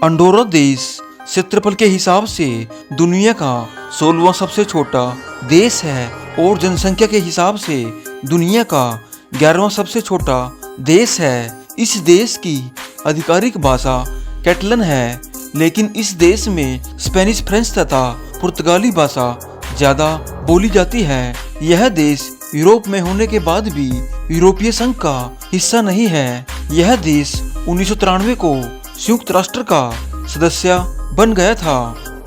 Andorra देश क्षेत्रफल के हिसाब से दुनिया का 16वां सबसे छोटा देश है और जनसंख्या के हिसाब से दुनिया का 11वां सबसे छोटा देश है। इस देश की आधिकारिक भाषा कैटलन है, लेकिन इस देश में स्पेनिश, फ्रेंच तथा पुर्तगाली भाषा ज़्यादा बोली जाती है। यह देश यूरोप में होने के बाद भी यूरोपीय संघ का हिस्सा नहीं है। यह देश 1993 को संयुक्त राष्ट्र का सदस्य बन गया था।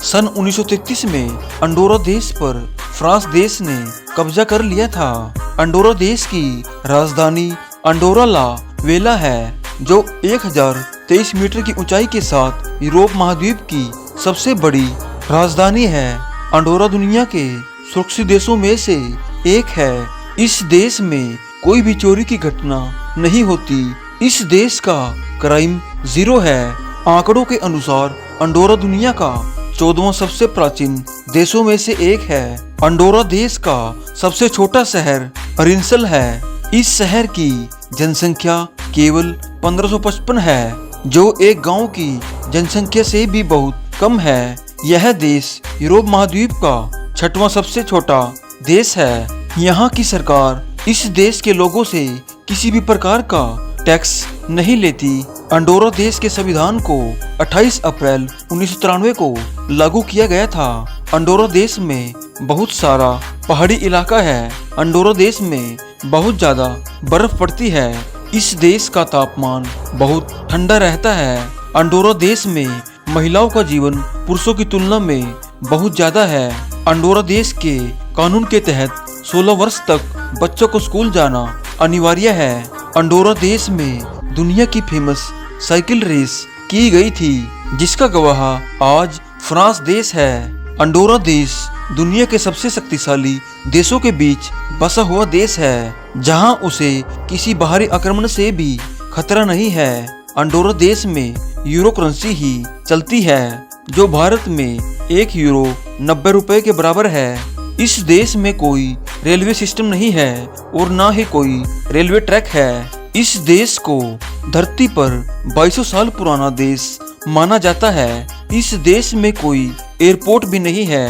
सन 1933 में अंडोरा देश पर फ्रांस देश ने कब्जा कर लिया था। अंडोरा देश की राजधानी अंडोरा ला वेला है, जो 1023 मीटर की ऊंचाई के साथ यूरोप महाद्वीप की सबसे बड़ी राजधानी है। अंडोरा दुनिया के सुरक्षित देशों में से एक है। इस देश में कोई भी चोरी की घटना नहीं होती। इस देश का क्राइम जीरो है। आंकड़ों के अनुसार अंडोरा दुनिया का 14वां सबसे प्राचीन देशों में से एक है। अंडोरा देश का सबसे छोटा शहर अरिंसल है। इस शहर की जनसंख्या केवल 1555 है, जो एक गांव की जनसंख्या से भी बहुत कम है। यह देश यूरोप महाद्वीप का 6वां सबसे छोटा देश है। यहाँ की सरकार इस देश के लोगों से किसी भी प्रकार का टैक्स नहीं लेती। अंडोरा देश के संविधान को 28 अप्रैल 1993 को लागू किया गया था। अंडोरा देश में बहुत सारा पहाड़ी इलाका है। अंडोरा देश में बहुत ज्यादा बर्फ पड़ती है। इस देश का तापमान बहुत ठंडा रहता है। अंडोरा देश में महिलाओं का जीवन पुरुषों की तुलना में बहुत ज्यादा है। अंडोरा देश के कानून के तहत 16 वर्ष तक बच्चों को स्कूल जाना अनिवार्य है। अंडोरा देश में दुनिया की फेमस साइकिल रेस की गई थी, जिसका गवाह आज फ्रांस देश है। अंडोरा देश दुनिया के सबसे शक्तिशाली देशों के बीच बसा हुआ देश है, जहां उसे किसी बाहरी आक्रमण से भी खतरा नहीं है। अंडोरा देश में यूरो करेंसी ही चलती है, जो भारत में 1 यूरो 90 रुपए के बराबर है। इस देश में कोई रेलवे सिस्टम नहीं है और ना ही कोई रेलवे ट्रैक है। इस देश को धरती पर 2200 साल पुराना देश माना जाता है। इस देश में कोई एयरपोर्ट भी नहीं है।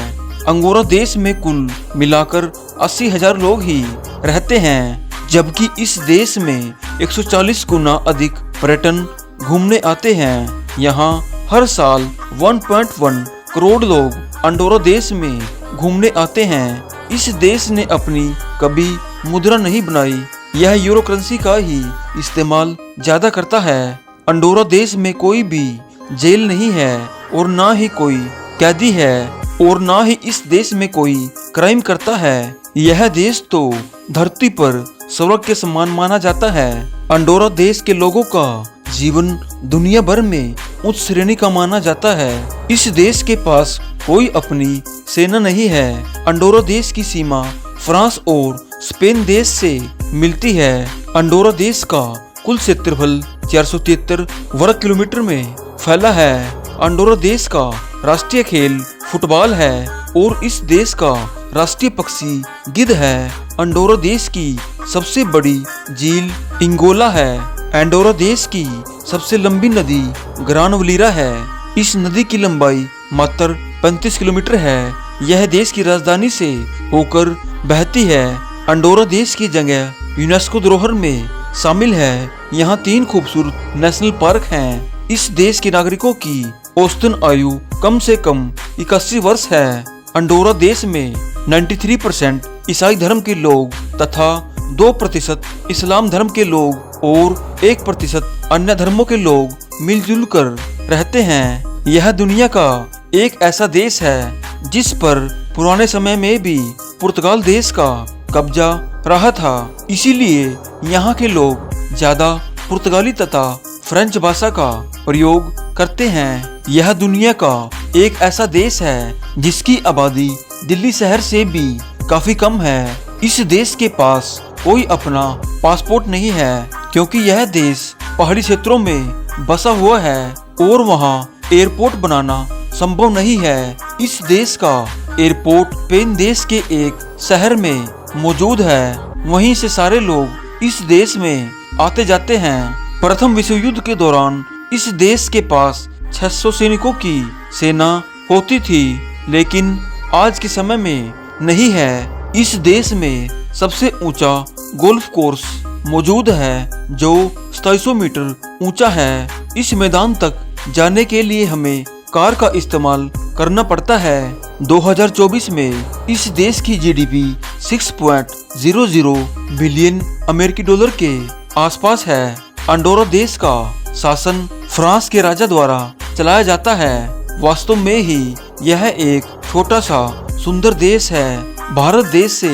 अंगोरा देश में कुल मिलाकर 80,000 लोग ही रहते हैं, जबकि इस देश में 140 गुना अधिक पर्यटन घूमने आते हैं। यहाँ हर साल 1.1 करोड़ लोग अंडोरा देश में घूमने आते हैं। इस देश ने अपनी कभी मुद्रा नहीं बनाई। यह यूरो करेंसी का ही इस्तेमाल ज्यादा करता है। अंडोरा देश में कोई भी जेल नहीं है और ना ही कोई कैदी है और ना ही इस देश में कोई क्राइम करता है। यह देश तो धरती पर स्वर्ग के समान माना जाता है। अंडोरा देश के लोगों का जीवन दुनिया भर में उच्च श्रेणी का माना जाता है। इस देश के पास कोई अपनी सेना नहीं है। अंडोरा देश की सीमा फ्रांस और स्पेन देश से मिलती है। अंडोरा देश का कुल क्षेत्रफल 473 वर्ग किलोमीटर में फैला है। अंडोरा देश का राष्ट्रीय खेल फुटबॉल है और इस देश का राष्ट्रीय पक्षी गिद्ध है। अंडोरा देश की सबसे बड़ी झील इंगोला है। अंडोरा देश की सबसे लंबी नदी ग्रान वलीरा है। इस नदी की लंबाई मात्र 35 किलोमीटर है। यह देश की राजधानी से होकर बहती है। अंडोरा देश की जगह यूनेस्को धरोहर में शामिल है। यहाँ 3 खूबसूरत नेशनल पार्क हैं। इस देश के नागरिकों की औसतन आयु कम से कम 81 वर्ष है। अंडोरा देश में 93% ईसाई धर्म के लोग तथा 2% इस्लाम धर्म के लोग और 1% अन्य धर्मों के लोग मिलजुल कर रहते हैं। यह दुनिया का एक ऐसा देश है जिस पर पुराने समय में भी पुर्तगाल देश का कब्जा रहा था। इसीलिए यहाँ के लोग ज्यादा पुर्तगाली तथा फ्रेंच भाषा का प्रयोग करते हैं। यह दुनिया का एक ऐसा देश है जिसकी आबादी दिल्ली शहर से भी काफी कम है। इस देश के पास कोई अपना पासपोर्ट नहीं है, क्योंकि यह देश पहाड़ी क्षेत्रों में बसा हुआ है और वहाँ एयरपोर्ट बनाना संभव नहीं है। इस देश का एयरपोर्ट स्पेन देश के एक शहर में मौजूद है। वहीं से सारे लोग इस देश में आते जाते हैं। प्रथम विश्व युद्ध के दौरान इस देश के पास 600 सैनिकों की सेना होती थी, लेकिन आज के समय में नहीं है। इस देश में सबसे ऊंचा गोल्फ कोर्स मौजूद है जो 2700 मीटर ऊंचा है। इस मैदान तक जाने के लिए हमें कार का इस्तेमाल करना पड़ता है। 2024 में इस देश की जीडीपी 6.00 बिलियन अमेरिकी डॉलर के आसपास है। अंडोरा देश का शासन फ्रांस के राजा द्वारा चलाया जाता है। वास्तव में ही यह एक छोटा सा सुंदर देश है। भारत देश से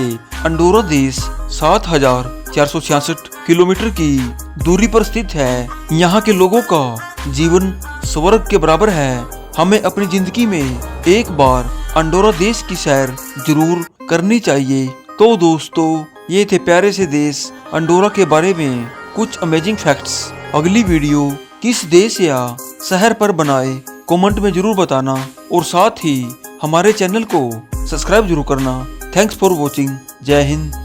अंडोरा देश 7466 किलोमीटर की दूरी पर स्थित है। यहाँ के लोगों का जीवन स्वर्ग के बराबर है। हमें अपनी जिंदगी में एक बार अंडोरा देश की सैर जरूर करनी चाहिए। तो दोस्तों, ये थे प्यारे से देश अंडोरा के बारे में कुछ अमेजिंग फैक्ट्स। अगली वीडियो किस देश या शहर पर बनाए कमेंट में जरूर बताना, और साथ ही हमारे चैनल को सब्सक्राइब जरूर करना। Thanks for watching. जय हिंद।